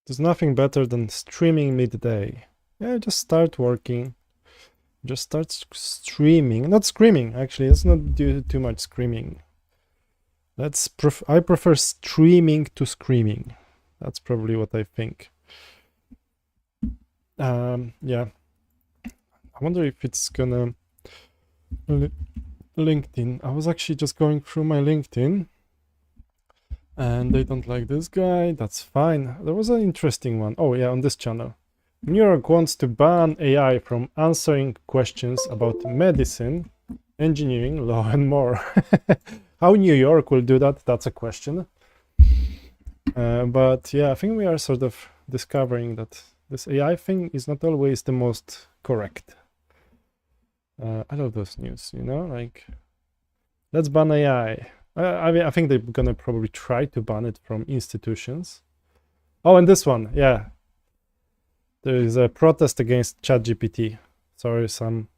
There's nothing better than streaming midday. Yeah, just start working. Just start streaming. Not screaming, actually. Let's not do too much screaming. I prefer streaming to screaming. That's probably what I think. Yeah. I wonder if it's gonna... LinkedIn. I was actually just going through my LinkedIn. And they don't like this guy. That's fine. There was an interesting one. Oh, yeah, on this channel. New York wants to ban AI from answering questions about medicine, engineering, law, and more. How New York will do that, that's a question. But yeah, I think we are sort of discovering that this AI thing is not always the most correct. I love those news, you know, like, let's ban AI. I think they're gonna probably try to ban it from institutions. Oh, and this one, yeah. There is a protest against ChatGPT. Sorry, Sam.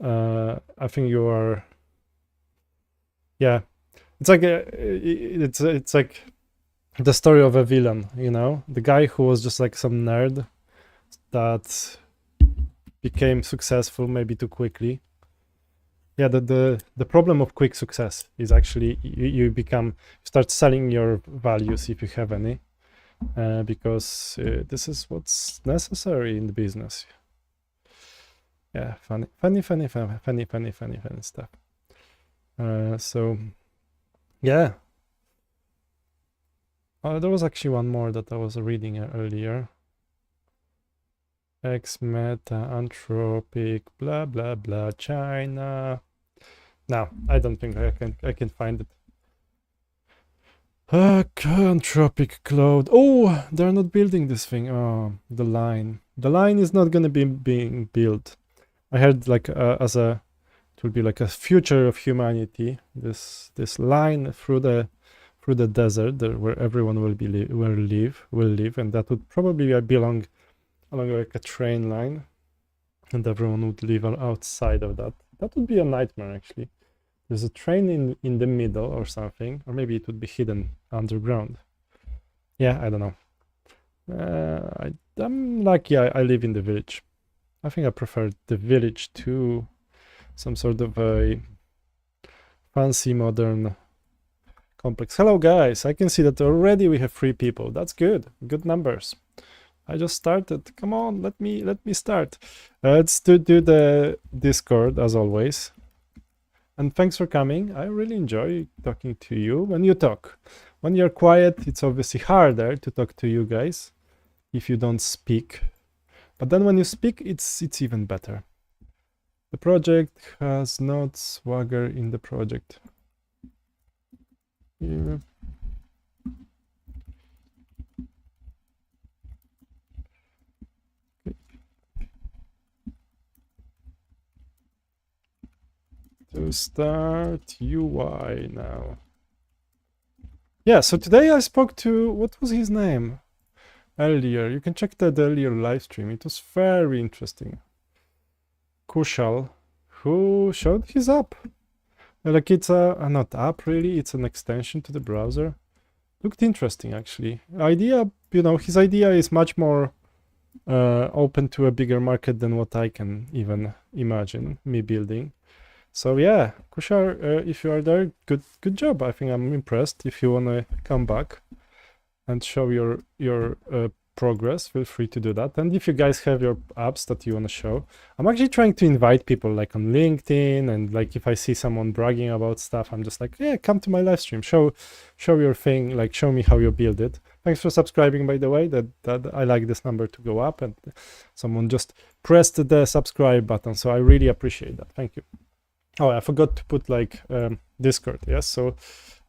I think you are... Yeah. It's like it's like the story of a villain, you know? The guy who was just like some nerd that became successful maybe too quickly. Yeah, the problem of quick success is actually you start selling your values if you have any, because this is what's necessary in the business. Yeah, funny stuff. So yeah. There was actually one more that I was reading earlier. X Meta, Anthropic, blah blah blah, China. No, I don't think I can find it. Anthropic Cloud. Oh, they're not building this thing. Oh, the line. The line is not gonna be being built. I heard like it will be like a future of humanity. This line through the desert where everyone will live, and that would probably belong along like a train line, and everyone would live outside of that. That would be a nightmare, actually. There's a train in the middle or something, or maybe it would be hidden underground. Yeah, I don't know. I'm lucky I live in the village. I think I prefer the village to some sort of a fancy modern complex. Hello guys, I can see that already we have 3 people. That's good. Good numbers. I just started. Come on, let me start. Let's do the Discord as always. And thanks for coming. I really enjoy talking to you when you talk. When you're quiet, it's obviously harder to talk to you guys if you don't speak. But then when you speak, it's even better. The project has not swagger in the project. Yeah. To start UI now. Yeah, so today I spoke to, what was his name? Earlier, you can check that earlier live stream. It was very interesting. Kushal, who showed his app. Like it's not app really, it's an extension to the browser. Looked interesting actually. Idea, you know, his idea is much more open to a bigger market than what I can even imagine me building. So yeah, Kushar, if you are there, good job. I think I'm impressed. If you want to come back and show your progress, feel free to do that. And if you guys have your apps that you want to show, I'm actually trying to invite people like on LinkedIn, and like if I see someone bragging about stuff, I'm just like, yeah, come to my live stream, show your thing, like show me how you build it. Thanks for subscribing, by the way. That I like this number to go up, and someone just pressed the subscribe button, so I really appreciate that. Thank you. Oh, I forgot to put like Discord. Yes, so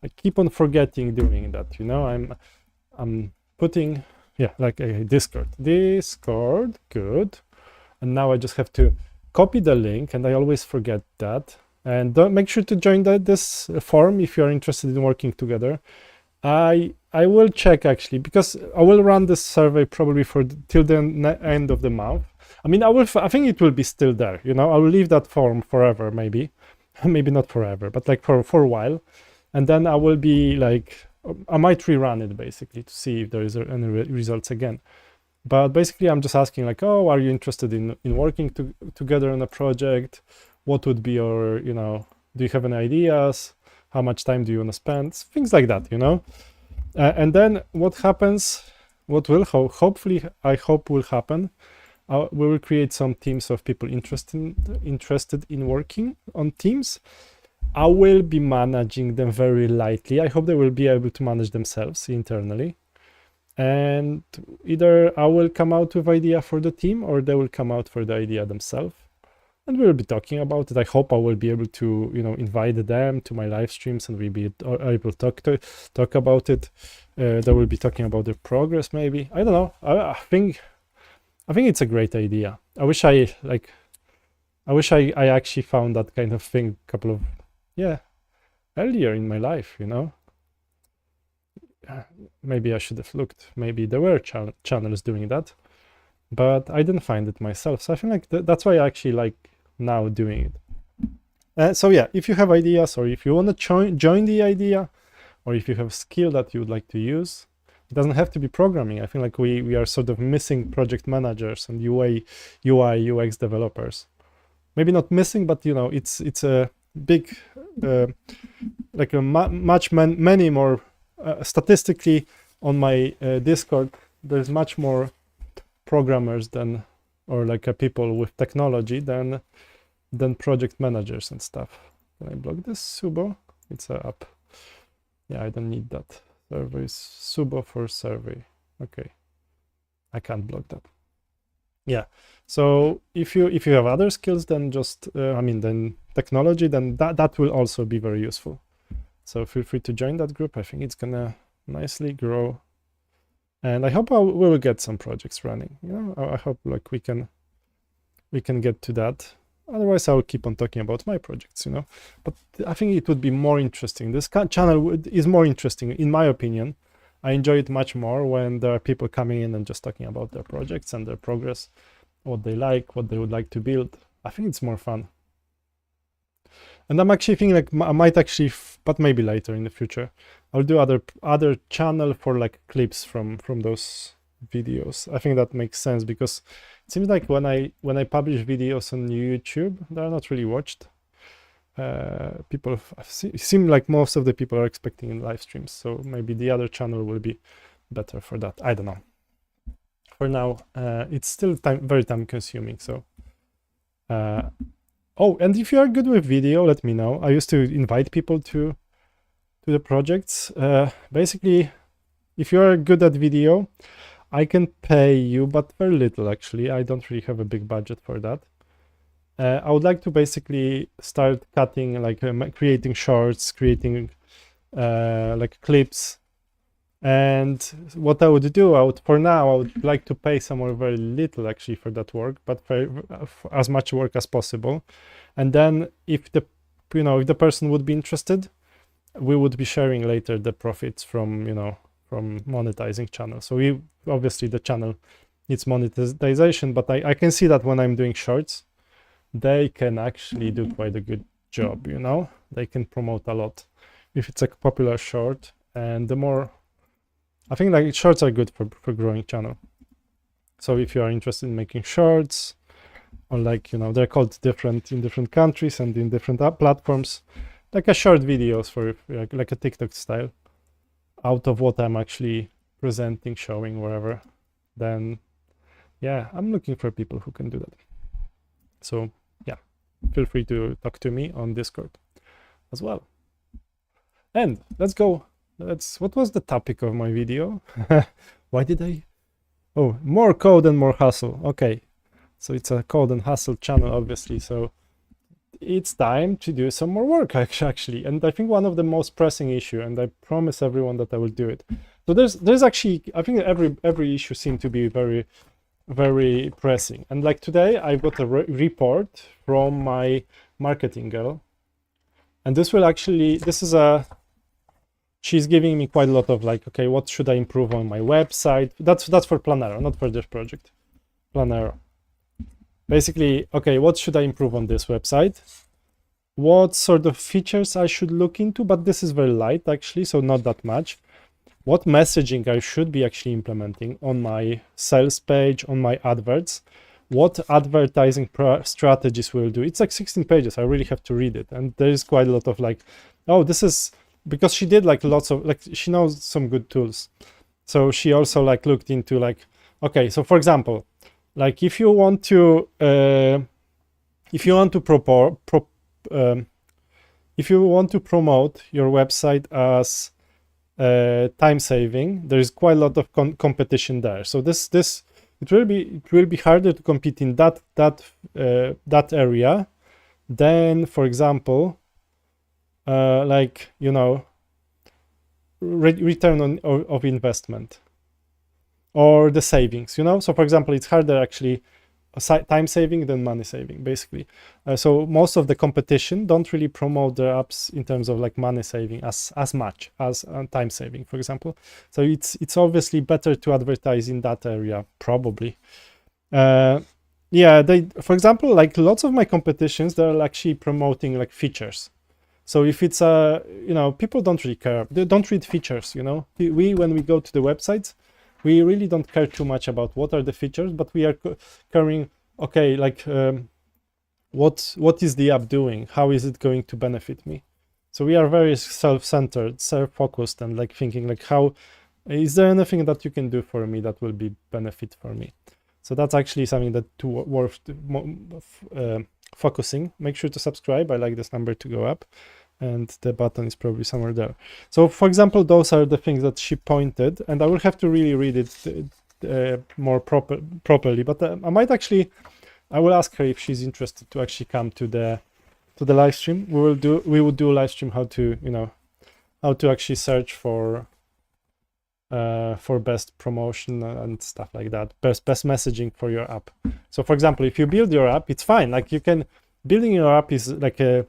I keep on forgetting doing that. You know, I'm putting, yeah, like a Discord, good. And now I just have to copy the link, and I always forget that. And don't make sure to join this forum if you are interested in working together. I will check actually, because I will run this survey probably till the end of the month. I mean, I think it will be still there, you know. I will leave that forum forever, maybe not forever, but like for a while. And then I will be like I might rerun it basically to see if there is any results again. But basically, I'm just asking like, oh, are you interested in working together on a project? What would be your, do you have any ideas? How much time do you want to spend? Things like that, and then what happens, what will hopefully, I hope will happen, we will create some teams of people interested in working on teams. I will be managing them very lightly. I hope they will be able to manage themselves internally. And either I will come out with idea for the team or they will come out for the idea themselves. And we'll be talking about it. I hope I will be able to, invite them to my live streams and we'll be able to talk about it. They will be talking about their progress, maybe. I don't know. I think it's a great idea. I wish I actually found that kind of thing earlier in my life, Maybe I should have looked. Maybe there were channels doing that, but I didn't find it myself. So I feel like that's why I actually like now doing it. So yeah, if you have ideas or if you want to join the idea, or if you have a skill that you would like to use, it doesn't have to be programming. I feel like we are sort of missing project managers and UI, UX developers. Maybe not missing, but it's a big, like a many more. Statistically, on my Discord, there's much more programmers or people with technology than project managers and stuff. Can I block this Subo? It's a app. Yeah, I don't need that. Survey is Subo for survey. Okay, I can't block that. Yeah. So if you have other skills than just then technology, then that will also be very useful. So feel free to join that group. I think it's gonna nicely grow, and I hope we will get some projects running. I hope we can get to that. Otherwise, I will keep on talking about my projects. But I think it would be more interesting. This channel is more interesting, in my opinion. I enjoy it much more when there are people coming in and just talking about their projects and their progress, what they like, what they would like to build. I think it's more fun. And I'm actually thinking I might actually, but maybe later in the future, I'll do other channel for clips from those videos. I think that makes sense because it seems like when I publish videos on YouTube, they're not really watched. People seem like most of the people are expecting live streams, so maybe the other channel will be better for that. I don't know. For now, it's still very time consuming. So. Oh, and if you are good with video, let me know. I used to invite people to the projects. Basically, if you are good at video, I can pay you, but very little actually. I don't really have a big budget for that. I would like to basically start cutting, creating shorts, creating clips. And what I would do, for now, I would like to pay someone very little actually for that work, but for as much work as possible. And then if the person would be interested, we would be sharing later the profits from monetizing channel. So obviously the channel needs monetization, but I can see that when I'm doing shorts, they can actually do quite a good job, They can promote a lot if it's a popular short, and the more I think shorts are good for growing channel. So if you are interested in making shorts, or they're called different in different countries and in different platforms, like a short videos for like a TikTok style, out of what I'm actually presenting, showing, wherever, then yeah, I'm looking for people who can do that. So yeah, feel free to talk to me on Discord as well. And let's go. What was the topic of my video? Why did I? Oh, more code and more hustle. Okay, so it's a code and hustle channel, obviously. So it's time to do some more work, actually. And I think one of the most pressing issue, and I promise everyone that I will do it. So there's actually, I think every issue seemed to be very, very pressing. And today, I got a report from my marketing girl, and this is she's giving me quite a lot of okay, what should I improve on my website? That's for Planero, not for this project. Planero. Basically, okay, what should I improve on this website? What sort of features I should look into? But this is very light actually, so not that much. what messaging I should be actually implementing on my sales page, on my adverts, what advertising strategies we'll do. It's like 16 pages. I really have to read it. And there is quite a lot of like, oh, this is because she did like lots of, like, she knows some good tools. So she also like looked into like, okay, so for example, like if you want to if you want to promote your website as time saving, there is quite a lot of competition there. So this it will be harder to compete in that area than, for example, like, you know, return of investment or the savings, you know. So for example, it's harder actually time saving than money saving, basically. So most of the competition don't really promote their apps in terms of like money saving as much as time saving, for example. So it's obviously better to advertise in that area, probably. Yeah, they, for example, like lots of my competitions, they're actually promoting like features. So if it's you know, people don't really care. They don't read features, you know. We when we go to the websites, we really don't care too much about what are the features, but we are caring, okay, like what is the app doing? How is it going to benefit me? So we are very self-centered, self-focused, and like thinking like, how is there anything that you can do for me that will be benefit for me? So that's actually something that worth focusing. Make sure to subscribe. I like this number to go up, and the button is probably somewhere there. So for example, those are the things that she pointed, and I will have to really read it more properly, but I might actually, I will ask her if she's interested to actually come to the live stream. We will do a live stream how to, you know, how to actually search for best promotion and stuff like that, best messaging for your app. So for example, if you build your app, it's fine. Like you can, building your app is like a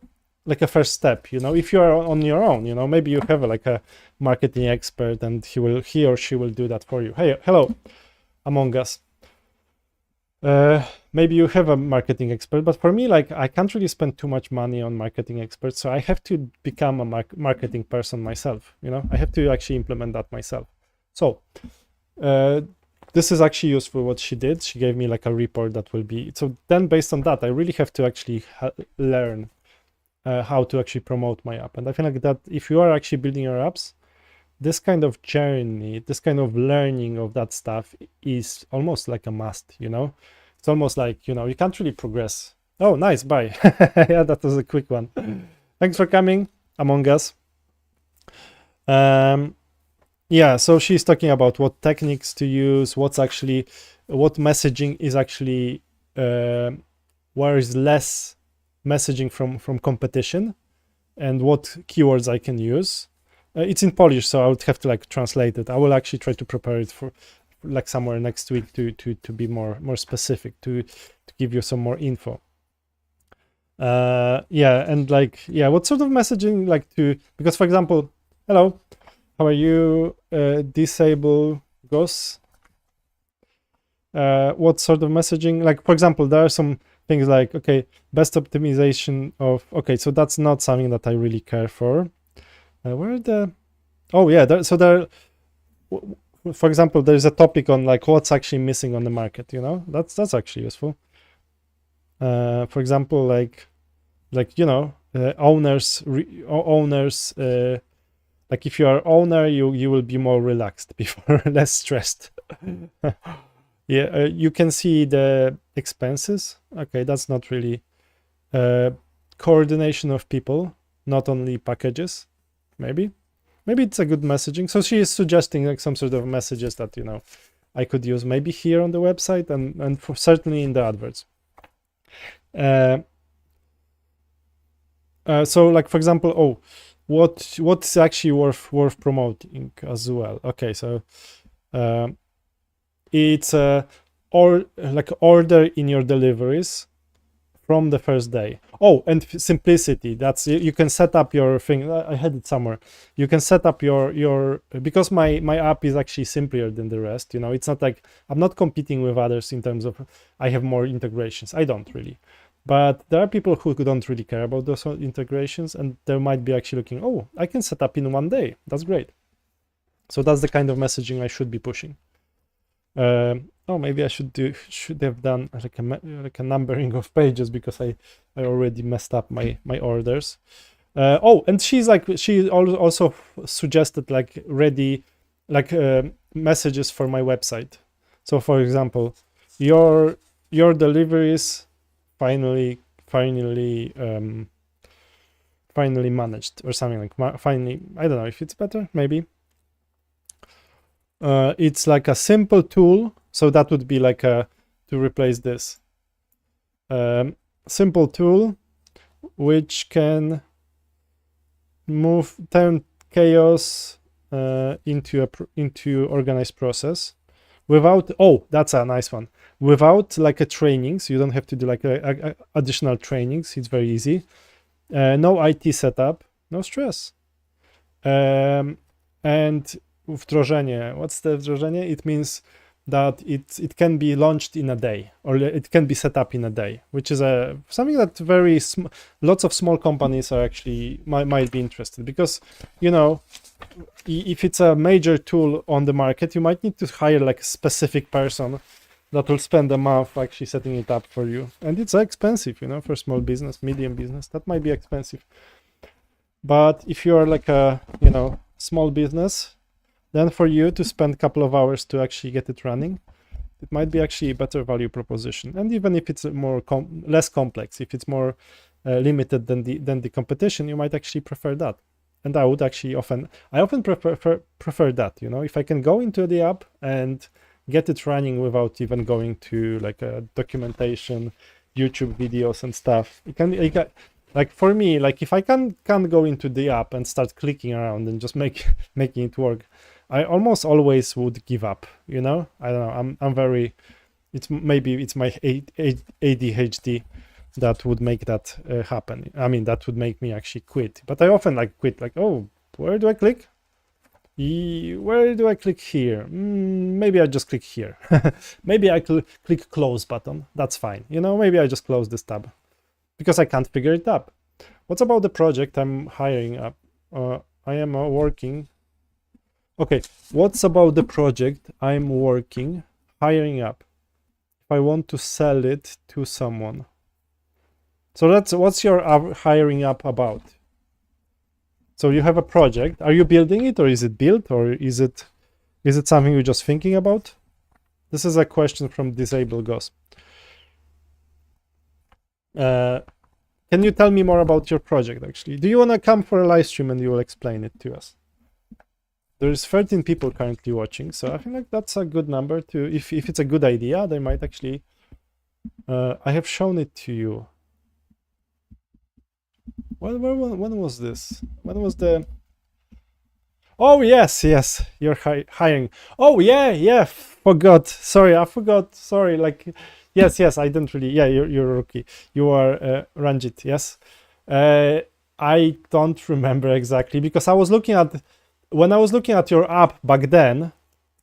first step, you know. If you are on your own, you know, maybe you have like a marketing expert and he or she will do that for you. Hey, hello, Among Us. Maybe you have a marketing expert, but for me, like, I can't really spend too much money on marketing experts, so I have to become a marketing person myself, you know. I have to actually implement that myself. So this is actually useful what she did. She gave me like a report that will be, so then based on that, I really have to actually learn how to actually promote my app. And I feel like that if you are actually building your apps, this kind of journey, this kind of learning of that stuff is almost like a must, you know. It's almost like, you know, you can't really progress. Oh, nice, bye. Yeah, that was a quick one. Thanks for coming, Among Us. Yeah, so she's talking about what techniques to use, what messaging is actually, where is less messaging from competition, and what keywords I can use. It's in Polish, so I would have to like translate it. I will actually try to prepare it for like somewhere next week to be more specific, to give you some more info. Yeah, and like, yeah, what sort of messaging like to, because for example, hello, how are you? Disable GOS. What sort of messaging? Like, for example, there are some things like, okay, best optimization of, okay, so that's not something that I really care for. Where are the, oh yeah, so there, for example, there's a topic on like what's actually missing on the market, you know, that's actually useful. For example, like, you know, owners, like if you are owner, you will be more relaxed before, less stressed. Yeah, you can see the expenses. Okay, that's not really coordination of people, not only packages. Maybe it's a good messaging. So she is suggesting like some sort of messages that, you know, I could use maybe here on the website and for certainly in the adverts. So like, for example, oh, what's actually worth promoting as well. Okay, so it's or like order in your deliveries from the first day. Oh, and simplicity. That's, you can set up your thing. I had it somewhere. You can set up your because my app is actually simpler than the rest. You know, it's not like I'm not competing with others in terms of I have more integrations. I don't really. But there are people who don't really care about those integrations, and they might be actually looking, oh, I can set up in one day. That's great. So that's the kind of messaging I should be pushing. Oh, maybe I should have done like a numbering of pages, because I already messed up my orders. Oh, and she also suggested like ready messages for my website. So for example, your deliveries finally managed, or something like finally. I don't know if it's better, maybe. It's like a simple tool, so that would be like to replace this simple tool which can turn chaos into organized process without, oh, that's a nice one, without like a training. So you don't have to do like a additional trainings. It's very easy. No IT setup, no stress. And wdrożenie, what's the wdrożenie? It means that it can be launched in a day, or it can be set up in a day, which is something that lots of small companies are actually might be interested, because if it's a major tool on the market, you might need to hire like a specific person that will spend a month actually setting it up for you, and it's expensive, for small business, medium business, that might be expensive. But if you are like a small business, then for you to spend a couple of hours to actually get it running, it might be actually a better value proposition. And even if it's less complex, if it's more limited than the competition, you might actually prefer that. And I would actually often prefer that. If I can go into the app and get it running without even going to like a documentation, YouTube videos and stuff. It can like for me, like if I can't go into the app and start clicking around and just making it work, I almost always would give up. I don't know. I'm very. Maybe it's my ADHD that would make that happen. I mean, that would make me actually quit. But I often quit. Like, oh, where do I click? Where do I click here? Maybe I just click here. Maybe I click close button. That's fine. Maybe I just close this tab because I can't figure it out. What's about the project I'm hiring up? I am working. Okay, what's about the project I'm hiring up? If I want to sell it to someone. So what's your hiring up about? So you have a project. Are you building it, or is it built, or is it something you're just thinking about? This is a question from Disabled Ghost. Can you tell me more about your project, actually? Do you want to come for a live stream and you will explain it to us? There's 13 people currently watching, so I feel like that's a good number to, if it's a good idea, they might actually, I have shown it to you. When was this? When was the, oh yes, you're hiring. Oh yeah, forgot, sorry, I forgot, sorry, like, yes, I didn't really, yeah, you're a rookie. You are Ranjit, yes. I don't remember exactly, because when I was looking at your app back then,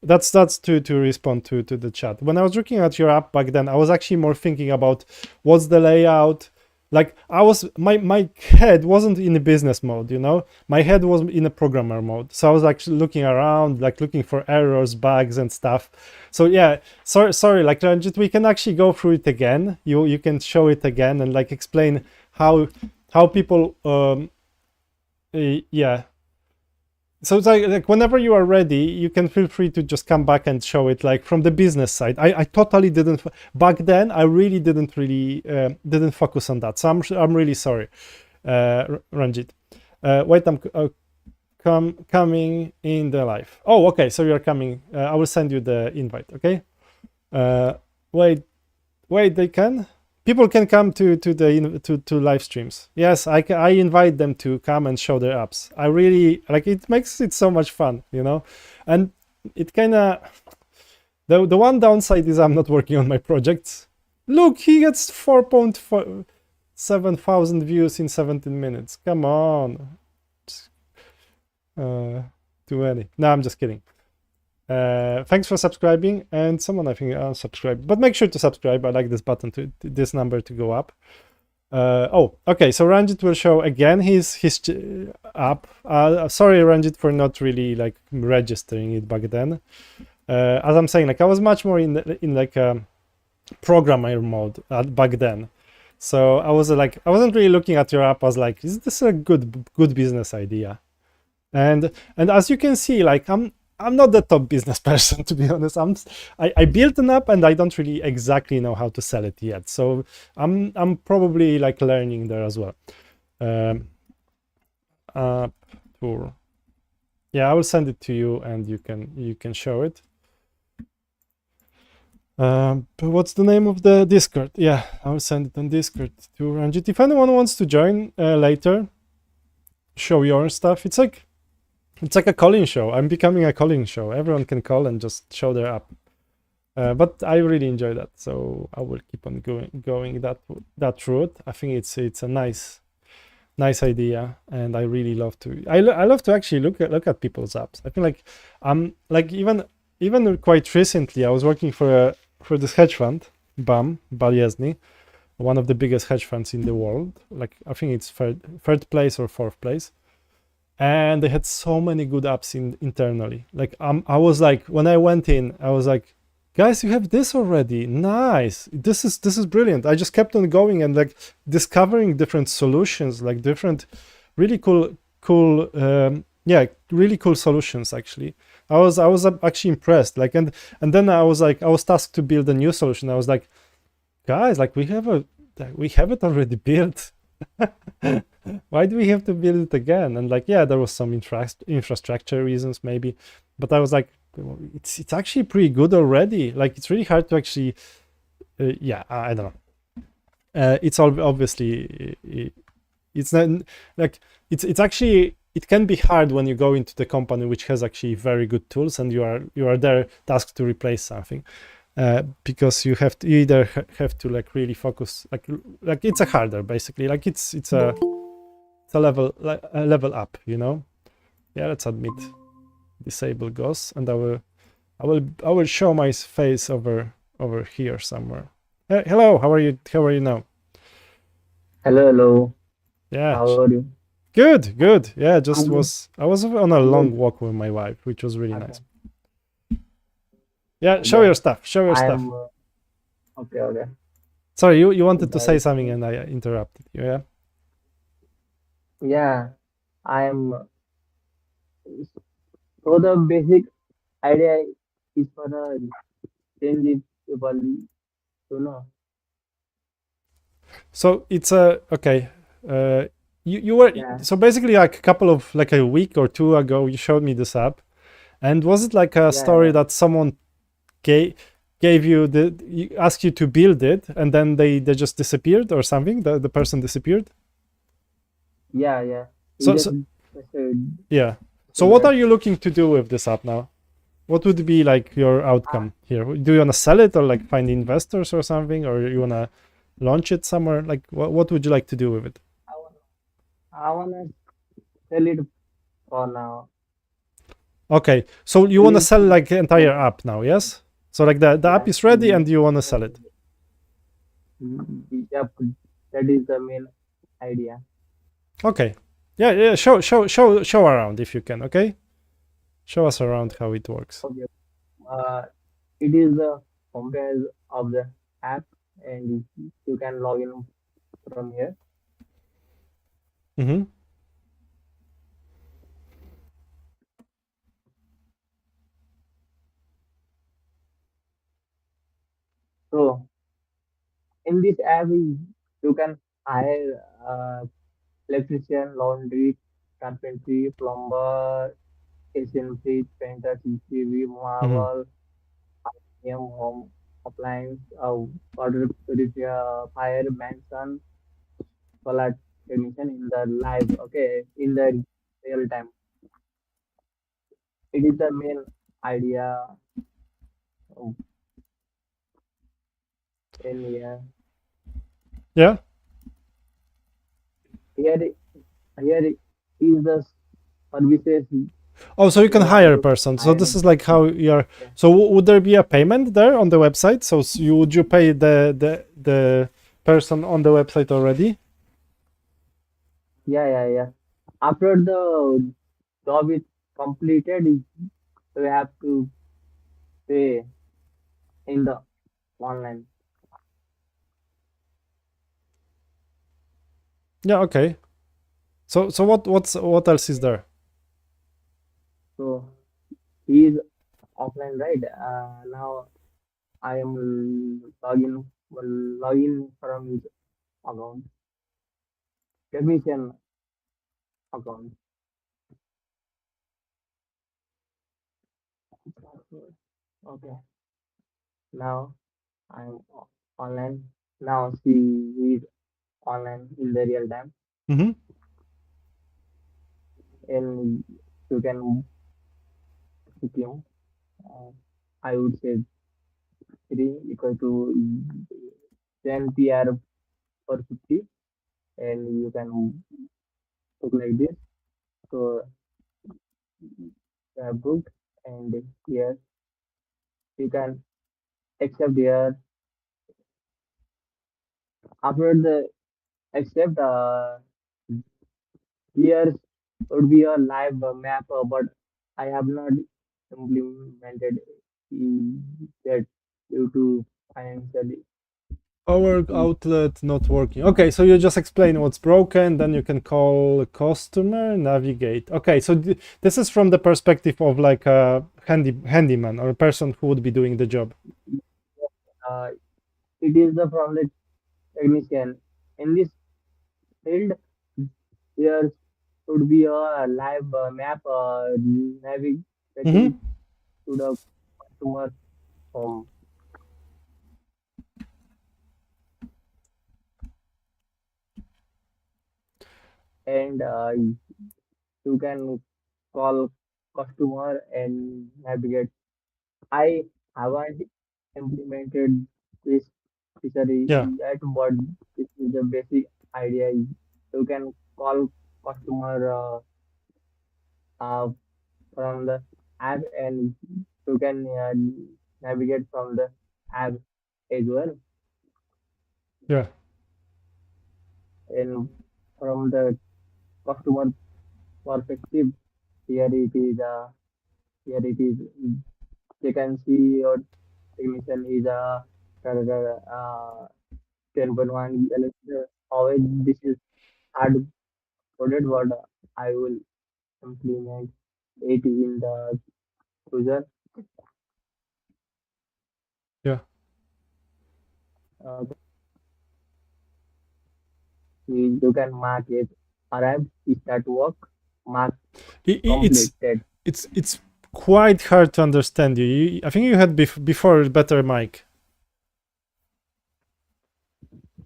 that's to respond to the chat. When I was looking at your app back then, I was actually more thinking about what's the layout. Like my head wasn't in a business mode, my head was in a programmer mode. So I was actually looking around, like looking for errors, bugs and stuff. So yeah, sorry, like Ranjit, we can actually go through it again. You can show it again and like explain how people, yeah. So it's like whenever you are ready, you can feel free to just come back and show it like from the business side. I totally didn't back then. I really didn't focus on that. So I'm really sorry, Ranjit. Wait, I'm coming in the live. Oh, okay. So you're coming. I will send you the invite. Okay. Wait. They can. People can come to live streams. Yes, I invite them to come and show their apps. I really like it. Makes it so much fun, and it kind of, the one downside is I'm not working on my projects. Look, he gets 4.7 thousand views in 17 minutes. Come on. Too many. No, I'm just kidding. Thanks for subscribing, and someone I think unsubscribed, but make sure to subscribe. I like this button this number to go up. Oh, okay. So Ranjit will show again his app. Sorry, Ranjit, for not really like registering it back then. As I'm saying, like I was much more in like programmer mode back then. So I was like, I wasn't really looking at your app. I was like, is this a good business idea? And as you can see, like I'm not the top business person, to be honest. I built an app and I don't really exactly know how to sell it yet. So I'm probably like learning there as well. App tour. Yeah, I will send it to you and you can show it. But what's the name of the Discord? Yeah, I will send it on Discord to Ranjit. If anyone wants to join later, show your stuff. It's like a calling show. I'm becoming a calling show. Everyone can call and just show their app. But I really enjoy that, so I will keep on going that route. I think it's a nice idea, and I really love to. I love to actually look at people's apps. I feel like even quite recently, I was working for this hedge fund, BAM, Baliezni, one of the biggest hedge funds in the world. Like I think it's third place or fourth place. And they had so many good apps internally. Like I was like, when I went in, I was like, guys, you have this already. Nice. This is brilliant. I just kept on going and like discovering different solutions, like different really cool really cool solutions actually. I was actually impressed. Like and then I was tasked to build a new solution. I was like, guys, like we have it already built. Why do we have to build it again? And like, yeah, there was some infrastructure reasons maybe, but I was like, it's actually pretty good already. Like it's really hard to actually I don't know. It's obviously it's not like it's actually, it can be hard when you go into the company which has actually very good tools and you are there tasked to replace something. Because you either have to like really focus, like it's a harder basically, like it's a level up, you know. Yeah, let's admit, disable ghosts, and I will show my face over here somewhere. Hello, how are you now? Hello. Yeah, How are you? good. Yeah, I'm I was on a I'm long good. walk with my wife, which was really Okay. nice. Yeah, show Okay. your stuff. I'm okay. Sorry, you wanted to say Like, something and I interrupted you. Yeah. yeah, I'm so the basic idea is for the change it people to know. So it's a okay. Uh, you were Yeah, so basically like a couple of like a week or two ago, you showed me this app, and was it like a story yeah, that someone gave you asked you to build it, and then they just disappeared or something? The person disappeared. yeah. You So just so said yeah. So said what that. are you looking to do with this app now? What would be like your Uh, outcome here? Do you want to sell it or like find investors or something, or you want to launch it somewhere? Like what would you like to do with it? I wanna I wanna sell it for now. Okay, so you want to Selling sell to like the entire app now, yes? So like the app yeah, is ready and you want to sell it. yep, that is the main idea. Okay. Yeah. Show around if you can, okay? Show us around how it works. Okay. Uh, it is the homepage of the app, and you can log in from here. Mm-hmm. So in this app, you can hire electrician, laundry, carpentry, plumber, Asian fridge, painter, CCTV, Mm-hmm. marble, home appliance, water purifier, manson, solar technician in the live, okay, in the real time. It is the main idea of in here. Yeah. Here, here is the services Oh, so you can you hire a you person. So this hiring. is like how you're. Okay. So would there be a payment there on the website? So would you pay the person on the website already? Yeah, yeah, yeah. After the job is completed, you have to pay in the online. Yeah, okay. So what else is there? So he is offline, right? Now I am login from his account, technician account. Okay. Now I'm online. Now she is online in the real time, Mm-hmm. and you can pick him. Uh, I would say 3 equal to 10 PR per 50, and you can look like this. So booked, and here you can accept here. After the accept, here would be a live map, but I have not implemented that due to financially. Power outlet not working. Okay, so you just explain what's broken, then you can call a customer, navigate. Okay, so this is from the perspective of like a handyman or a person who would be doing the job. Uh, it is the from the technician. In this field, there should be a live map navigating Mm-hmm. to the customer home, and you can call customer and navigate. I haven't implemented this feature Yeah, yet, but this is the basic idea. You can call customer uh, from the app, and you can navigate from the app as well. yeah, And from the customer perspective, here it is. Here it is. They can see your technician is a 10.1 always this is hard coded, but I will implement it in the user. yeah. uh, you can mark it arrived, start work, mark It's completed. it's quite hard to understand you. I think you had before better mic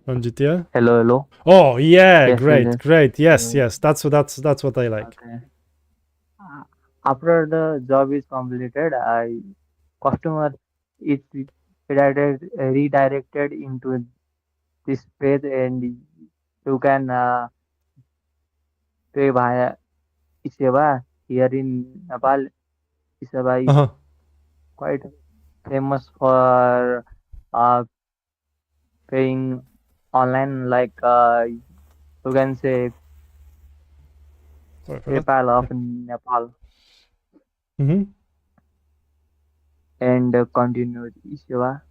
on GTL. Hello, hello. Oh yeah, Yes, yes, great, yes. great. Yes, Uh, yes. That's what I like. okay. Uh, After the job is completed, I customer is redirected into this page, and you can pay via Iseva. Here in Nepal, Iseva is Uh-huh. quite famous for uh, paying online, like you can say Sorry for that. PayPal Yeah. of Nepal, Mm-hmm. and continue Iseva.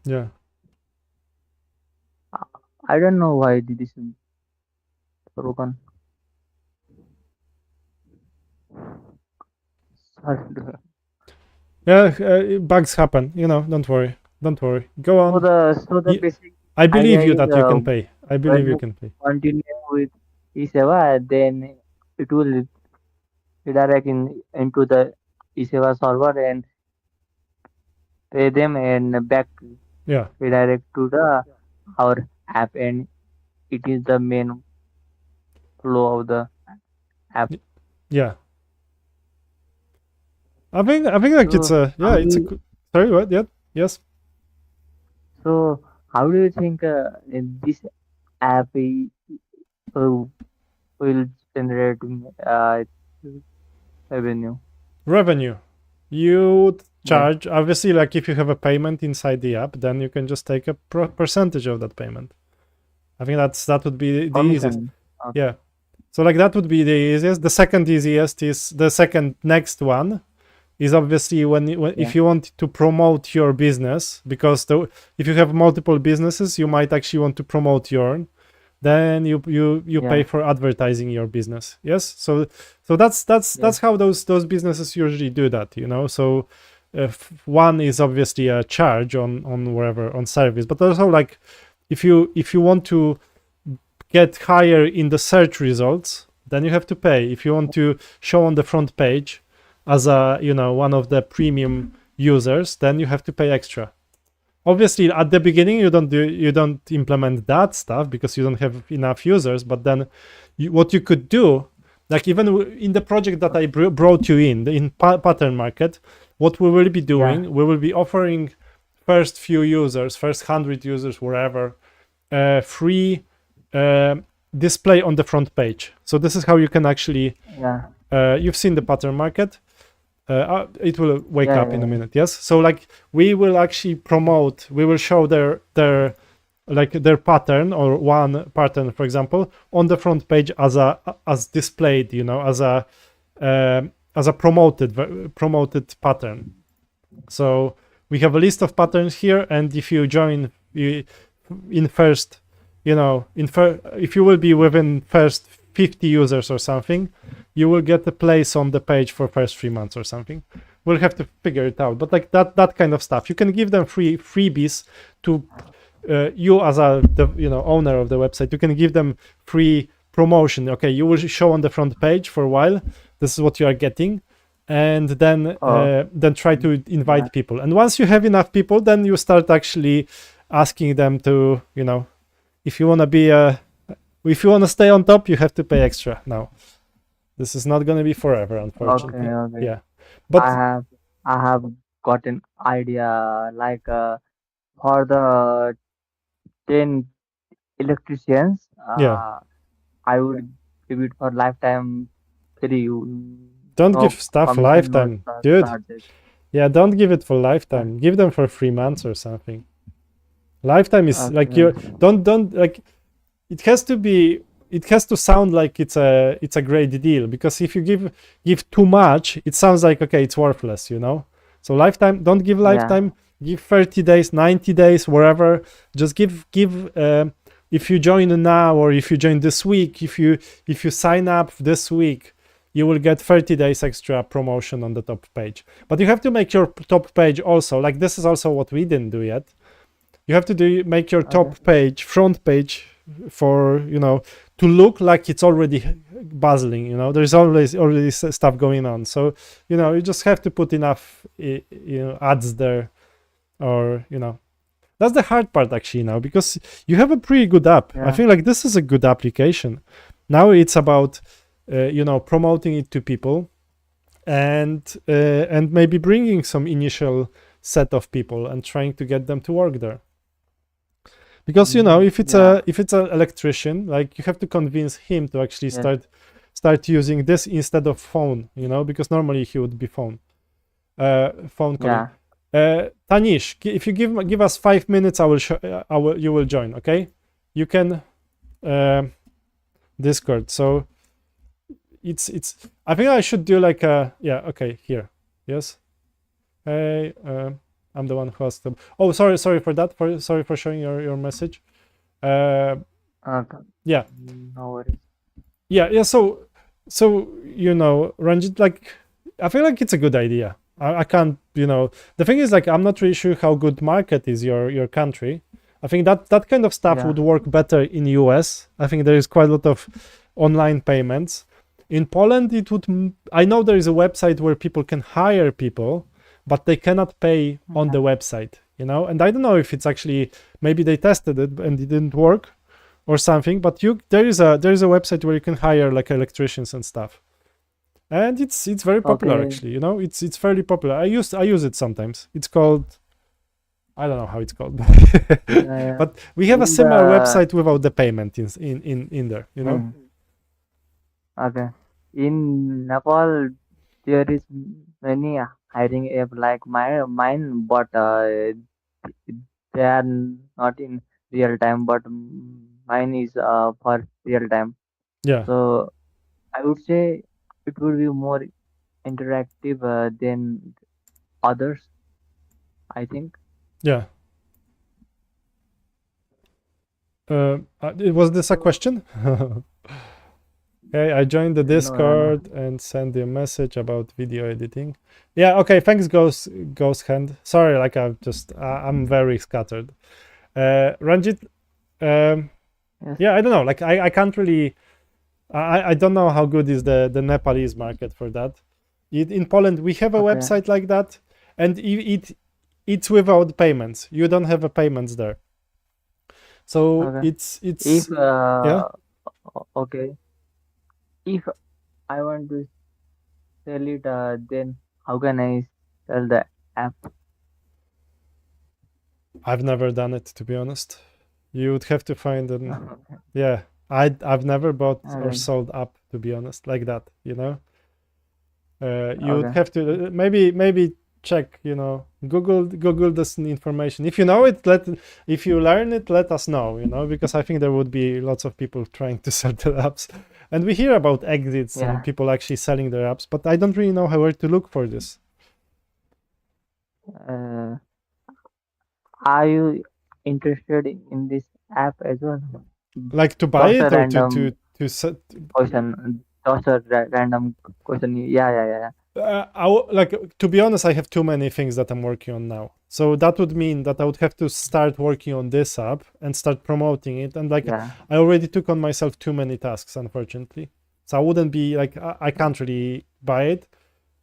Yeah. Uh, I don't know why this is broken. Sorry. Yeah, bugs happen. Don't worry. Don't worry. Go So on. the Y- basic I idea believe you is that you can pay. I believe when you you can pay. continue with Iseva, then it will redirect into the Iseva server and pay them, and back Yeah. redirect to the our app, and it is the main flow of the app. y- Yeah. I think like it's So a yeah, how do it's a you, good. Sorry, what? Yeah. Yes. so how do you think this app uh, will generate revenue? Revenue. You would Yeah. charge obviously like if you have a payment inside the app, then you can just take a percentage of that payment. I think that would be the easiest. Commission. Okay. Yeah. So like that would be the easiest. The second easiest is the second next one is obviously when Yeah. if you want to promote your business, because if you have multiple businesses, you might actually want to promote your, then you pay Yeah. for advertising your business. Yes. So that's Yes. how those businesses usually do that, so one is obviously a charge on wherever on service, but also like if you want to get higher in the search results, then you have to pay. If you want to show on the front page as a one of the premium users, then you have to pay extra. Obviously at the beginning you don't implement that stuff because you don't have enough users, but then what you could do, like even in the project that I brought you in pattern market, what we will be doing, Yeah. we will be offering first few users, first 100 users, wherever, free display on the front page. So this is how you can actually, Yeah. you've seen the pattern market. It will wake Yeah. up in a Yeah. minute. Yes. So like we will actually promote, we will show their like their pattern or one pattern, for example, on the front page as displayed, as a promoted pattern. So we have a list of patterns here, and if you join in first, if you will be within first 50 users or something, you will get a place on the page for first 3 months or something. We'll have to figure it out, but like that kind of stuff, you can give them freebies to you as owner of the website. You can give them free promotion. Okay, you will show on the front page for a while. This is what you are getting, and then Oh. try to invite Yeah. people. And once you have enough people, then you start actually asking them to, if you want to be if you want to stay on top, you have to pay extra. Now, this is not going to be forever, Okay. unfortunately. Okay. Yeah, but I have I have got an idea like for the 10 electricians, yeah, I would give it for lifetime free. don't give No stuff commission, no lifetime, dude. charges. Yeah, don't give it for Uh, lifetime. Give them for 3 months or something. Lifetime is like Okay. you don't like, it has to be, it has to sound like it's a great deal, because if you give too much, it sounds like, okay, it's worthless. So lifetime, don't give Yeah. lifetime. Give 30 days, 90 days, wherever. Just give if you join now, or if you join this week, if you sign up this week, you will get 30 days extra promotion on the top page. But you have to make your top page also, like, this is also what we didn't do yet. You have to make your Okay. top page, front page, for to look like it's already buzzing. There's already stuff going on. So you just have to put enough ads there, or that's the hard part actually now, because you have a pretty good app. I Yeah. feel like this is a good application. Now it's about promoting it to people, and maybe bringing some initial set of people and trying to get them to work there. Because if it's Yeah. an electrician, like, you have to convince him to actually Yes. start using this instead of phone, because normally he would be phone calling. Yeah. Tanish, if you give us 5 minutes, you will join. Okay, you can Discord. So it's I think I should do like a, yeah, okay, here. Yes. Hey, I'm the one who asked them. Oh, sorry for that. Sorry for showing your message. Okay. Yeah. No worries. Yeah. So Ranjit, like, I feel like it's a good idea. I can't, the thing is, like, I'm not really sure how good market is your country. I think that kind of stuff Yeah. would work better in US. I think there is quite a lot of online payments. In Poland, I know there is a website where people can hire people, but they cannot pay on the website, and I don't know if it's actually, maybe they tested it and it didn't work or something, but there is a website where you can hire like electricians and stuff, and it's very popular Okay. actually. It's fairly popular. I use it sometimes. It's called, I don't know how it's called, Yeah. but we have a In similar the website without the payment in there. Okay. In Nepal, there is many hiring app like mine, but they are not in real time. But mine is for real time. Yeah, So I would say it would be more interactive than others, I think. yeah. Was this a So question? Okay, I joined the no. Discord and sent you a message about video editing. Yeah, okay, thanks, Ghost Hand. Sorry, like I'm very scattered. Ranjit, um, Yes. yeah, I don't know. Like I can't really. I don't know how good is the Nepalese market for that. In Poland, we have a Okay. website like that, and it's without payments. You don't have a payments there, so Okay. it's If yeah. okay, if I want to sell it, then how can I sell the app? I've never done it, to be honest. You would have to find an Okay. yeah. I've never bought or Okay. sold app, to be honest, like that. You would Okay. have to maybe check. Google this information. If you know it, if you learn it, let us know. Because I think there would be lots of people trying to sell their apps, and we hear about exits and Yeah. people actually selling their apps, but I don't really know where to look for this. Uh, are you interested in this app as well? Like to buy Just a it or to random set. question. Just a random question. Yeah, yeah, yeah, Like, to be honest, I have too many things that I'm working on now. So that would mean that I would have to start working on this app and start promoting it. And like, yeah. I already took on myself too many tasks, unfortunately. So I wouldn't be like, I can't really buy it.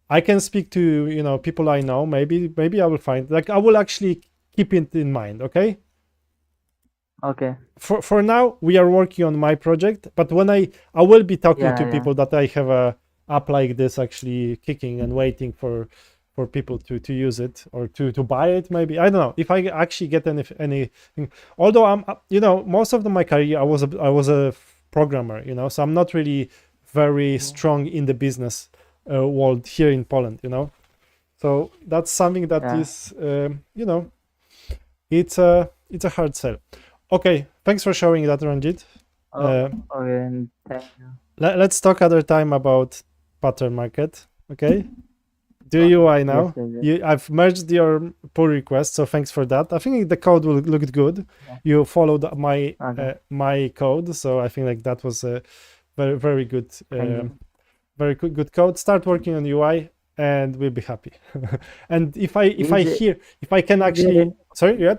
I can speak to, people I know. Maybe I will find, like, I will actually keep it in mind. Okay. Okay. For now, we are working on my project, but when I will be talking to Yeah, yeah. people that I have a app like this actually kicking and waiting for people to use it or to buy it. Maybe, I don't know if I actually get anything. Although I'm most of my career I was a programmer, so I'm not really very Yeah. strong in the business world here in Poland. So that's something that Yeah. is it's a hard sell. Okay, thanks for showing that, Ranjit. Oh, Uh, okay. And thank you. let's talk other time about pattern market. Okay, do Okay. UI Yes, now. yes, yes. I've merged your pull request, so thanks for that. I think the code will look good. Yeah. You followed my Okay. my code, so I think like that was a very very good Thank you. good code. Start working on UI, and we'll be happy. And Is if I can is there actually, any, sorry, yeah,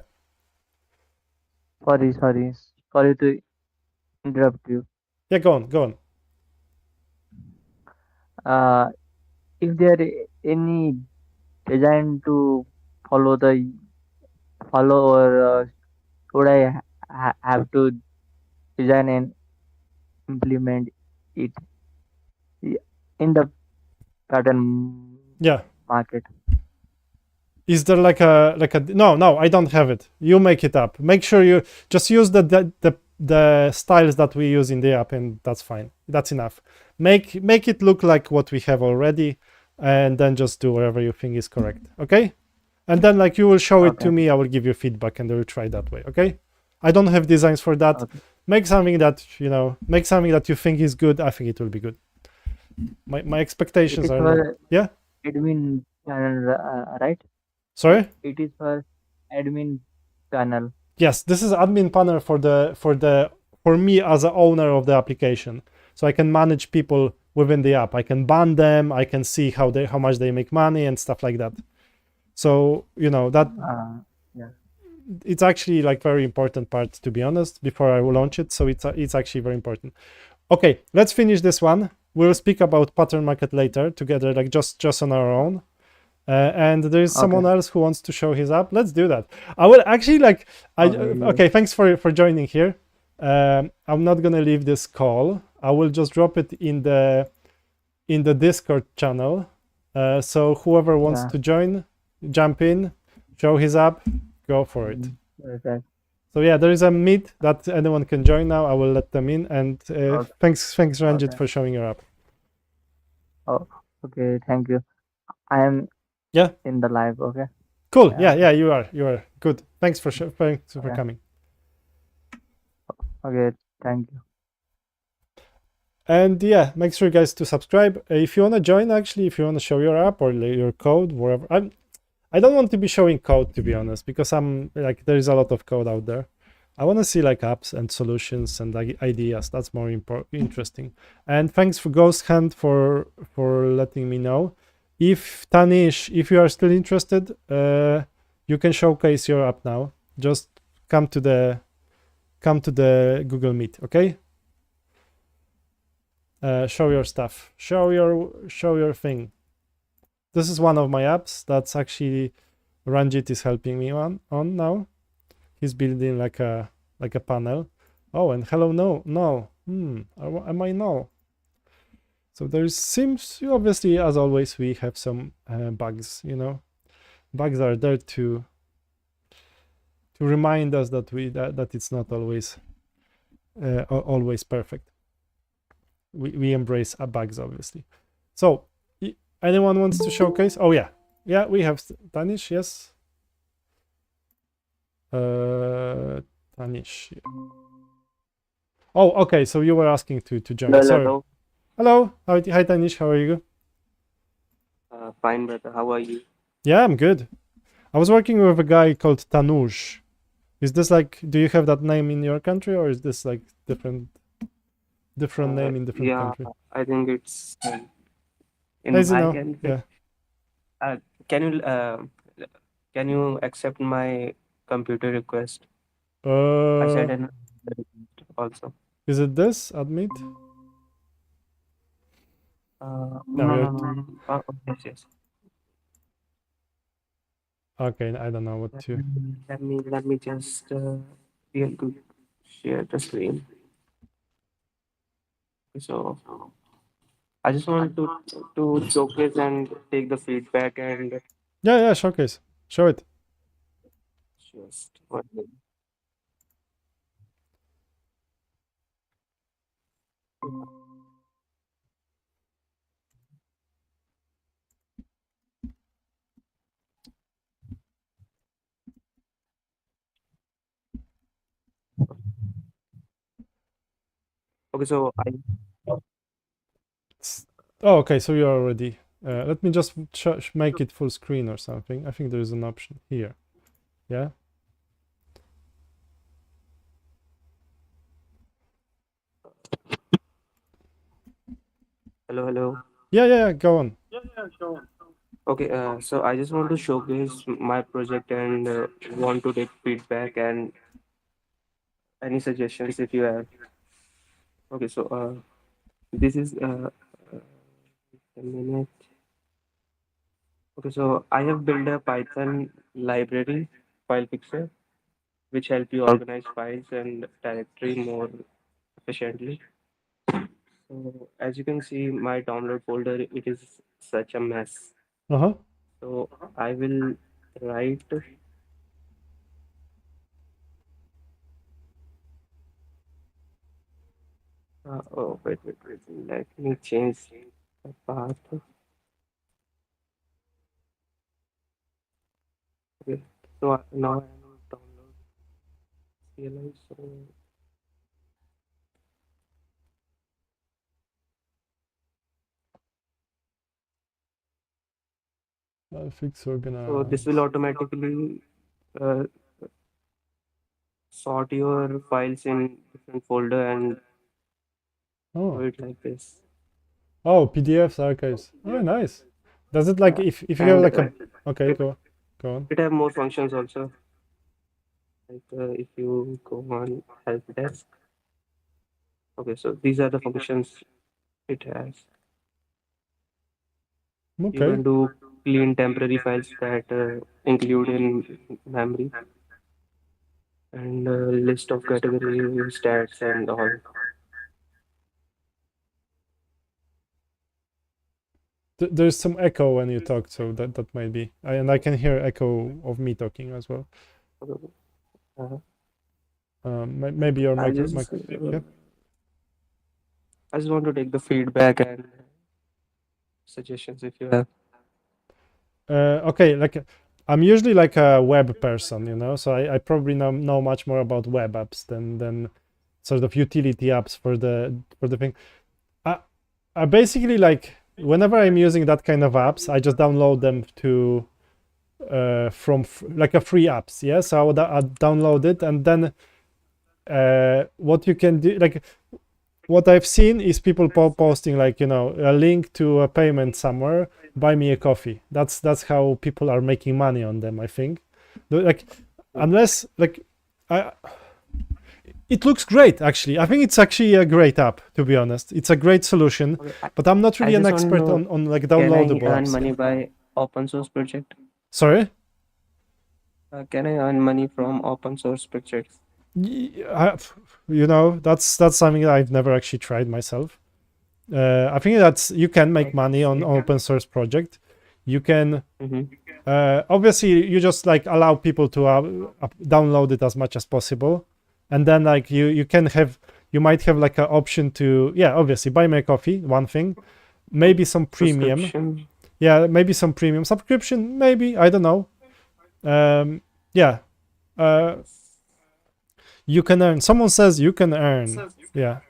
sorry to interrupt you. yeah, go on. Uh, if there any design to follow the follow or should I have to design and implement it in the pattern Yeah. market? Is there like a no, I don't have it. You make it up. Make sure you just use the styles that we use in the app, and that's fine. That's enough. Make it look like what we have already, and then just do whatever you think is correct. Okay? And then like you will show it to Okay. me, I will give you feedback and I will try that way. Okay? I don't have designs for that. Okay. Make something that you think is good. I think it will be good. My It expectations is are not. for Yeah? admin channel, right? Sorry? It is for admin panel. Yes, this is admin panel for me as a owner of the application, so I can manage people within the app. I can ban them. I can see how much they make money and stuff like that. So that Yeah. it's actually like very important part, to be honest, before I will launch it. So it's actually very important. Okay, let's finish this one. We'll speak about pattern market later together, like just on our own. And there's Okay. someone else who wants to show his app. Let's do that. I will actually like. Okay. Yes. Okay. Thanks for joining here. I'm not gonna leave this call. I will just drop it in the Discord channel. So whoever wants Yeah. to join, jump in, show his app, go for it. Okay. So yeah, there is a meet that anyone can join now. I will let them in. And Okay. thanks Ranjit Okay. for showing your app. Oh, okay. Thank you. I am Yeah. in the live. Okay. Cool. Yeah. Yeah. Okay. You are good. Thanks for coming. Yeah. Okay, thank you. And yeah, make sure guys to subscribe. If you want to join, actually, if you want to show your app or your code, wherever. I don't want to be showing code, to be honest, because I'm like there is a lot of code out there. I want to see like apps and solutions and like ideas. That's more interesting. And thanks for Ghost Hand for letting me know. If Tanish, if you are still interested, you can showcase your app now. Just come to the Google Meet, okay? Show your stuff. Show your thing. This is one of my apps that's actually Ranjit is helping me on now. He's building like a panel. Oh, and hello, no. Am I no? So there seems, obviously, as always, we have some bugs. Bugs are there to remind us that that it's not always perfect. We embrace bugs, obviously. So anyone wants to showcase? Oh yeah, we have Tanish. Yes. Tanish. Oh, okay. So you were asking to join. Hello, Sorry. hello. Hello. Hi, Tanish. How are you? Fine, brother. How are you? Yeah, I'm good. I was working with a guy called Tanush. Is this like? Do you have that name in your country, or is this like different name in different Yeah, country? I think it's in As you my know, country. yeah. Uh, can you can you accept my computer request? I Uh, sent an request also. is it this admit? No, No, no, no, no. Yes, yes. okay. I don't know what Let to. me let me just real quick share the screen. So I just want to showcase and take the feedback and Yeah, showcase. Show it. just one minute. Okay, so I Oh, okay. So you're already. Let me just make it full screen or something. I think there is an option here. Yeah. hello, hello. Yeah. Go on. Okay, so I just want to showcase my project and want to take feedback and any suggestions if you have. Okay, so this is a minute. Okay, so I have built a Python library file fixer which help you organize files and directory more efficiently. So as you can see, my download folder it is such a mess. Uh huh. So I will write. Oh wait. Let me change the path. Okay. So now I am download CLI. Fix So this will organize. automatically uh, sort your files in different folder and do Oh. it like this. Oh, PDFs archives. Oh, nice. Does it like Uh, if you have and like a okay, it go on. it have more functions also. Like if you go on help desk. Okay, so these are the functions it has. You Okay. can do clean temporary files that include in memory and list of category stats and all. There's some echo when you talk, so that might be. And I can hear echo of me talking as well. Uh, Maybe your I mic. just Yeah. I just want to take the feedback and suggestions if you have. Okay. Like I'm usually like a web person, so I probably know much more about web apps than sort of utility apps for the thing. I basically, like, whenever I'm using that kind of apps, I just download them to from like a free apps. Yeah, so I'd download it, and then what you can do, like, what I've seen is people posting, like, you know, a link to a payment somewhere, buy me a coffee. That's how people are making money on them, I think. Like, unless, like, it looks great, actually. I think it's actually a great app, to be honest. It's a great solution, Okay, but I'm not I really an just want to expert know, on like can I downloadable earn apps. money by open source project? Sorry. Can I earn money from open source projects? You know, that's something that I've never actually tried myself. I think that's, you can make money on Okay. open source project. You can Mm-hmm. obviously, you just, like, allow people to download it as much as possible, and then, like, you can have, you might have like an option to, yeah, obviously buy me a coffee, one thing, maybe some premium, Subscription. yeah, maybe some premium subscription, maybe, I don't know. Yeah, you can earn, someone says you can earn, yeah.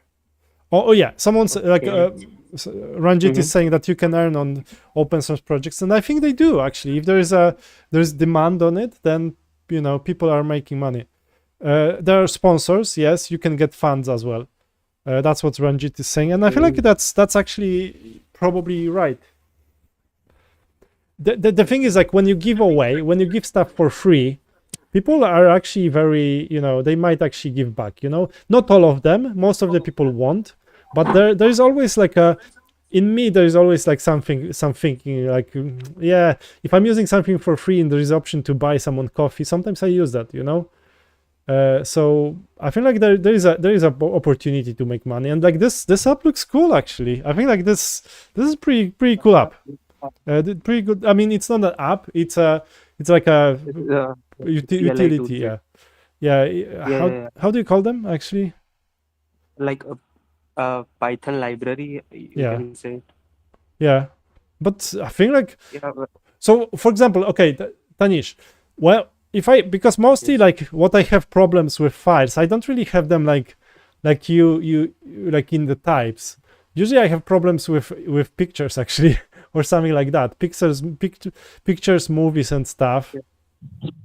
Oh yeah, someone's like Okay. Ranjit is Mm-hmm. saying that you can earn on open source projects, and I think they do, actually. If there's demand on it, then, you know, people are making money. There are sponsors, yes, you can get funds as well. That's what Ranjit is saying, and I feel like Okay. that's actually probably right. The thing is, like, when you give stuff for free, people are actually very, you know, they might actually give back, you know. Not all of them, most of the people won't, but there's always like a, in me, there's always like some thinking, like, yeah, if I'm using something for free and there is option to buy someone coffee, sometimes I use that, you know. So I feel like there is a opportunity to make money, and like this app looks cool, actually. I think like this is pretty cool app. Pretty good. I mean, it's not an app, it's like a It's CLI utility, toolkit. yeah. Yeah, yeah, yeah. How do you call them, actually? Like a Python library, you Yeah, can say. yeah, but I think, like, Yeah. so, for example, okay, Tanish, well, if I, because mostly, Yes. like, what I have problems with files, I don't really have them like you like in the types. Usually I have problems with pictures, actually, or something like that, pictures, movies and stuff. Yeah,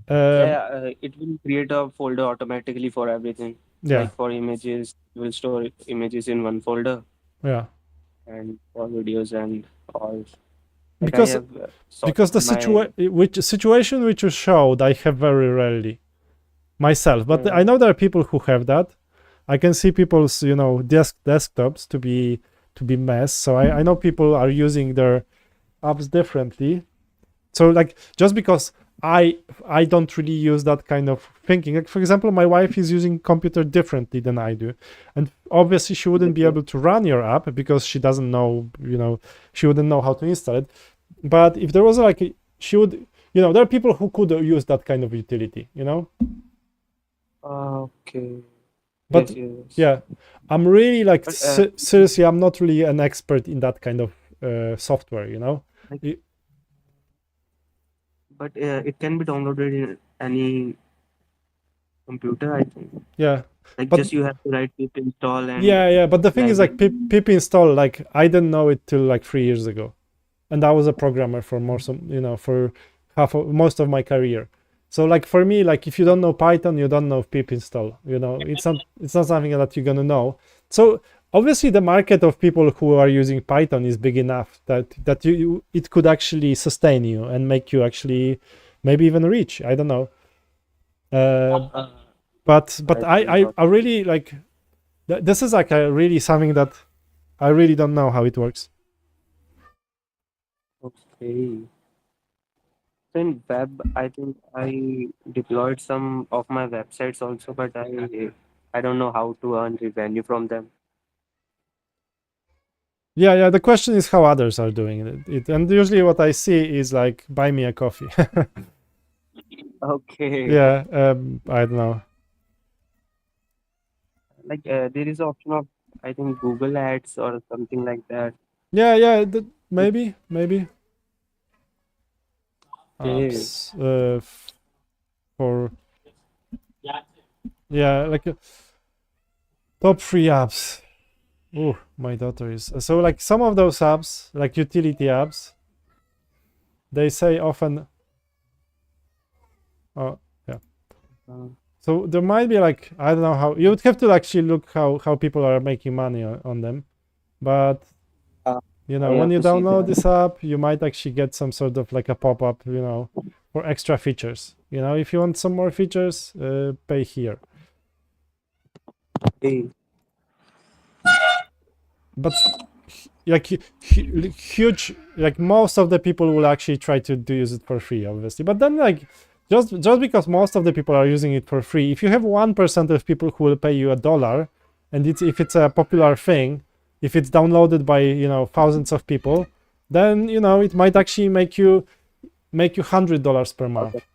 um yeah, it will create a folder automatically for everything. yeah, Like for images, you will store images in one folder, yeah, and for videos and all. Like I because have sorted the my. situation which you showed, I have very rarely myself, but I Uh, know there are people who have that. I can see people's, you know, desktops to be mess. So I know people are using their apps differently. So, like, just because I don't really use that kind of thinking. Like, for example, my wife is using computer differently than I do, and obviously she wouldn't be okay. able to run your app because she doesn't know, you know, she wouldn't know how to install it. But if there was like she would, you know, there are people who could use that kind of utility, you know. Okay. But Yes, yes. yeah, I'm really, like, But seriously, I'm not really an expert in that kind of software, you know. like, Y- but it can be downloaded in any computer, I think. yeah, Like but just you have to write pip install and yeah, but the thing is, like, library. pip install, like, I didn't know it till like 3 years ago, and I was a programmer for more some, you know, for most of my career. So, like, for me, like, if you don't know Python, you don't know pip install, you know. It's not something that you're gonna know. So obviously the market of people who are using Python is big enough that it could actually sustain you and make you actually maybe even rich, I don't know. uh, Uh, but I think I really, like, this is like a really something that I really don't know how it works. okay. So in web, I think I deployed some of my websites also, but I don't know how to earn revenue from them. Yeah, the question is how others are doing it, and usually what I see is like, buy me a coffee. Okay. Yeah, I don't know. Like there is an option of, I think, Google Ads or something like that. Yeah, maybe Okay. apps for, yeah, like, Top 3 apps. Ooh, my daughter is. So like some of those apps, like utility apps, they say often. Oh, yeah. So there might be like, I don't know how, you would have to actually look how people are making money on them. But, you know, I when have you to see download that. this app, you might actually get some sort of like a pop-up, you know, for extra features. You know, if you want some more features, pay here. Hey, But like huge, like most of the people will actually try to use it for free, obviously. But then like just because most of the people are using it for free, if you have 1% of people who will pay you $1, and if it's a popular thing, if it's downloaded by, you know, thousands of people, then, you know, it might actually make you $100 per month. Okay.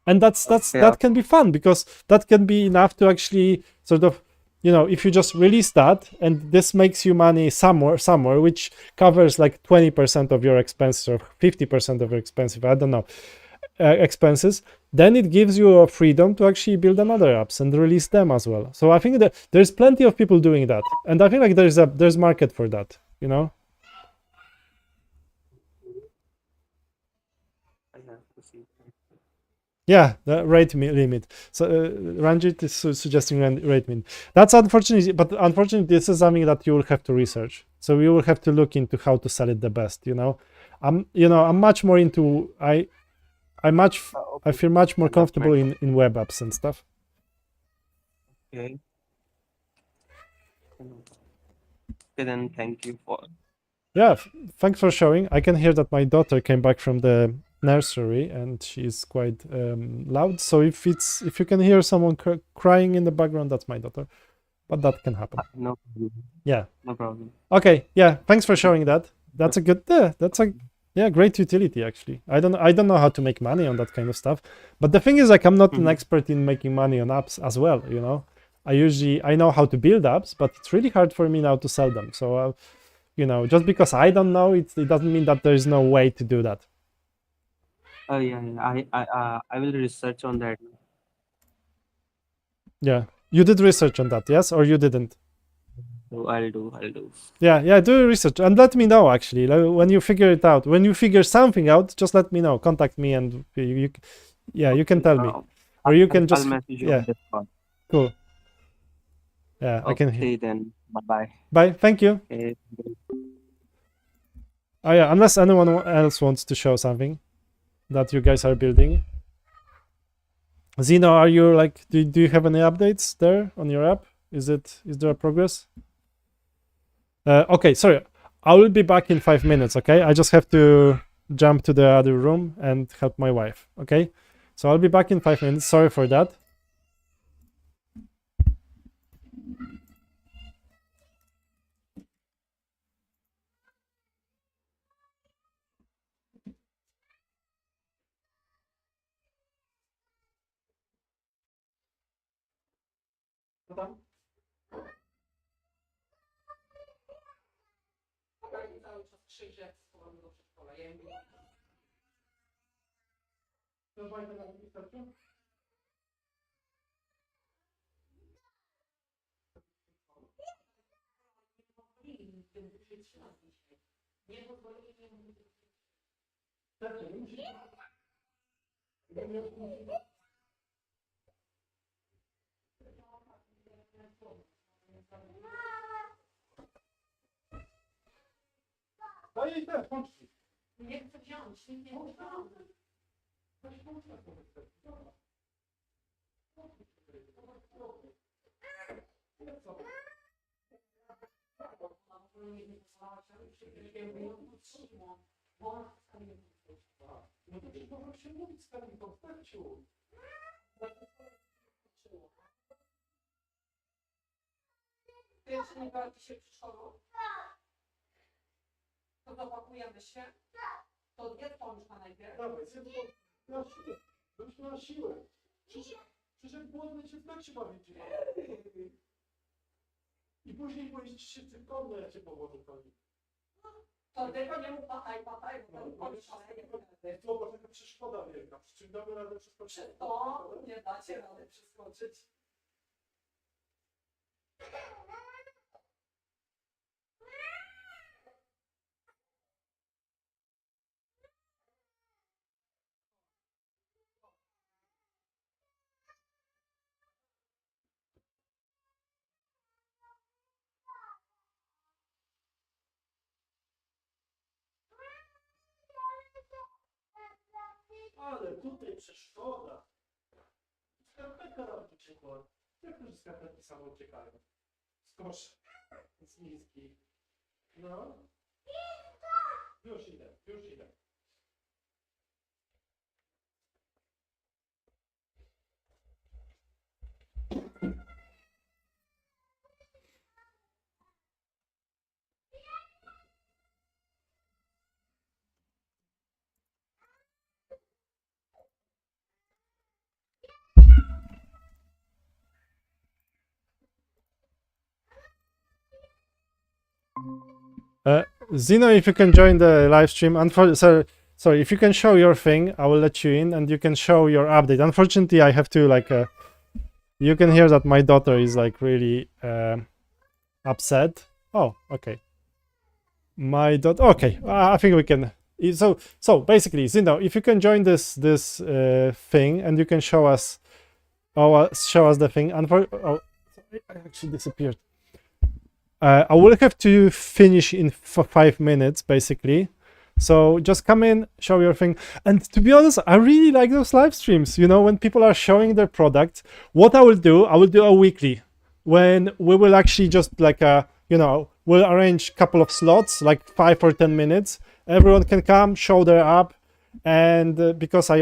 And that can be fun, because that can be enough to actually sort of, you know, if you just release that and this makes you money somewhere, which covers like 20% of your expenses or 50% of your expenses, I don't know, expenses, then it gives you a freedom to actually build another apps and release them as well. So I think that there's plenty of people doing that, and I think like there's market for that, you know. I have to see. Yeah, the rate limit. So Ranjit is suggesting rate limit. That's unfortunate, but unfortunately, this is something that you will have to research. So you will have to look into how to sell it the best. You know, I'm much more into I Okay. feel much more That's comfortable my in web apps and stuff. okay. Okay, then thank you for. Yeah, thanks for showing. I can hear that my daughter came back from the nursery and she's quite loud. So if you can hear someone crying in the background, that's my daughter. But that can happen. No problem. Yeah. No problem. Okay. Yeah. Thanks for showing that. That's a good. That's a great utility actually. I don't know how to make money on that kind of stuff. But the thing is, like, I'm not an expert in making money on apps as well. You know, I know how to build apps, but it's really hard for me now to sell them. So you know, just because I don't know, it doesn't mean that there is no way to do that. Oh yeah, yeah. I will research on that. Yeah. You did research on that, yes, or you didn't? So I'll do. I'll do. Yeah, do research and let me know actually. Like, when you figure it out, when you figure something out, just let me know. Contact me and you can Okay. tell me, or you can I'll just message you on Discord. cool. Yeah, I can hear. Okay, then. Bye bye. Bye. Thank you. Okay. Oh yeah, unless anyone else wants to show something that you guys are building. Zeno, are you like, do you have any updates there on your app? Is there a progress? Okay, sorry. I will be back in 5 minutes, okay? I just have to jump to the other room and help my wife, okay? So I'll be back in 5 minutes. Sorry for that. I później powiedzieć się tygodnie, jak się powodu koni. To tego nie mów pataj, to bo taka przeszkoda wielka. Przy czym damy radę przeskoczyć. To nie dacie rady przeskoczyć. Ale tutaj przeszkoda. Skarpetka nam uciekła. Jak to, że skarpetki same uciekają? Skosz z miski. No. Już idę, już idę. Zeno, if you can join the live stream, sorry, if you can show your thing, I will let you in and you can show your update. Unfortunately, I have to you can hear that my daughter is like really upset. Oh, okay. My daughter, okay, I think we can. So basically, Zeno, if you can join this thing and you can show us the thing. Oh, I actually disappeared. I will have to finish in 5 minutes, basically. So just come in, show your thing. And to be honest, I really like those live streams. You know, when people are showing their product, what I will do a weekly, when we will actually just like we'll arrange a couple of slots, like 5 or 10 minutes. Everyone can come, show their app, and because I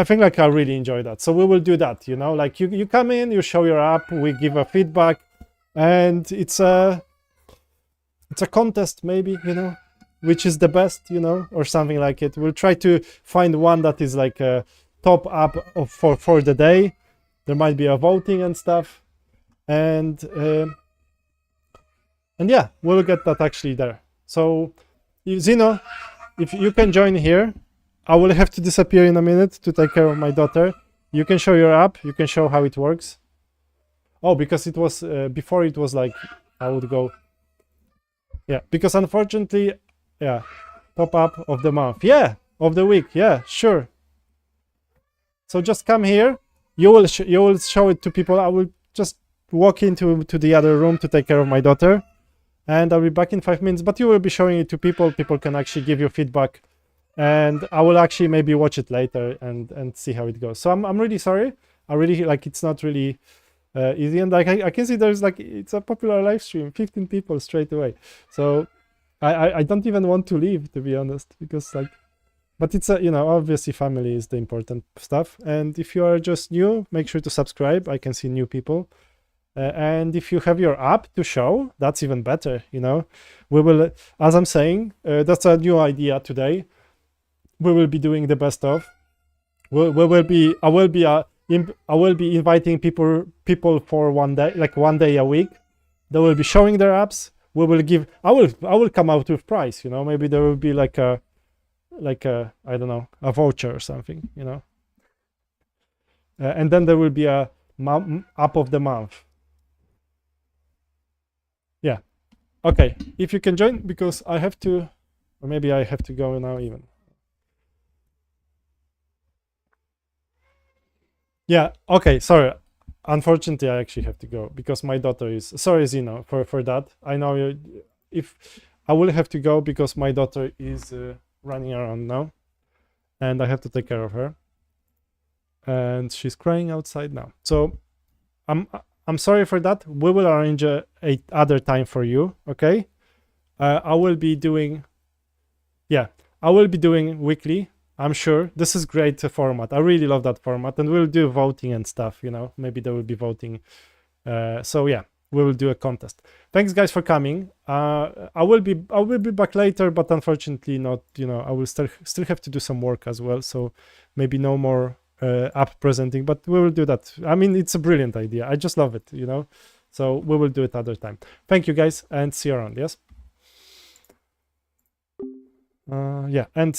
think like I really enjoy that. So we will do that. You know, like you come in, you show your app, we give a feedback. And it's a contest, maybe, you know, which is the best, you know, or something like it. We'll try to find one that is like a top app for the day. There might be a voting and stuff, and yeah, we'll get that actually there. So, Zeno, if you can join here, I will have to disappear in a minute to take care of my daughter. You can show your app. You can show how it works. Oh, because it was before it was like I would go. Yeah, because unfortunately, yeah, top up of the month. Yeah, of the week. Yeah, sure. So just come here. You will show it to people. I will just walk into the other room to take care of my daughter, and I'll be back in 5 minutes. But you will be showing it to people. People can actually give you feedback, and I will actually maybe watch it later and see how it goes. So I'm really sorry. I really like it's not really. Easy, and like I can see there's like it's a popular live stream, 15 people straight away. So I don't even want to leave, to be honest, because like, but it's you know, obviously family is the important stuff. And if you are just new, make sure to subscribe. I can see new people. And if you have your app to show, that's even better. You know, we will, as I'm saying, that's a new idea today. We will be doing the best of. I will be inviting people for one day, like 1 day a week. They will be showing their apps. We will give. I will come out with price. You know, maybe there will be like a I don't know, a voucher or something. You know, and then there will be a app of the month. Yeah. Okay. If you can join, because I have to, or maybe I have to go now even. Yeah, okay, sorry. Unfortunately, I actually have to go because my daughter is sorry, Zeno, for that. I know if I will have to go because my daughter is running around now, and I have to take care of her, and she's crying outside now. So I'm sorry for that. We will arrange a other time for you. Okay, I will be doing weekly. I'm sure this is great format. I really love that format, and we'll do voting and stuff. You know, maybe there will be voting. So yeah, we will do a contest. Thanks, guys, for coming. I will be back later, but unfortunately not. You know, I will still have to do some work as well. So maybe no more app presenting, but we will do that. I mean, it's a brilliant idea. I just love it. You know, so we will do it other time. Thank you, guys, and see you around. Yes. Yeah, and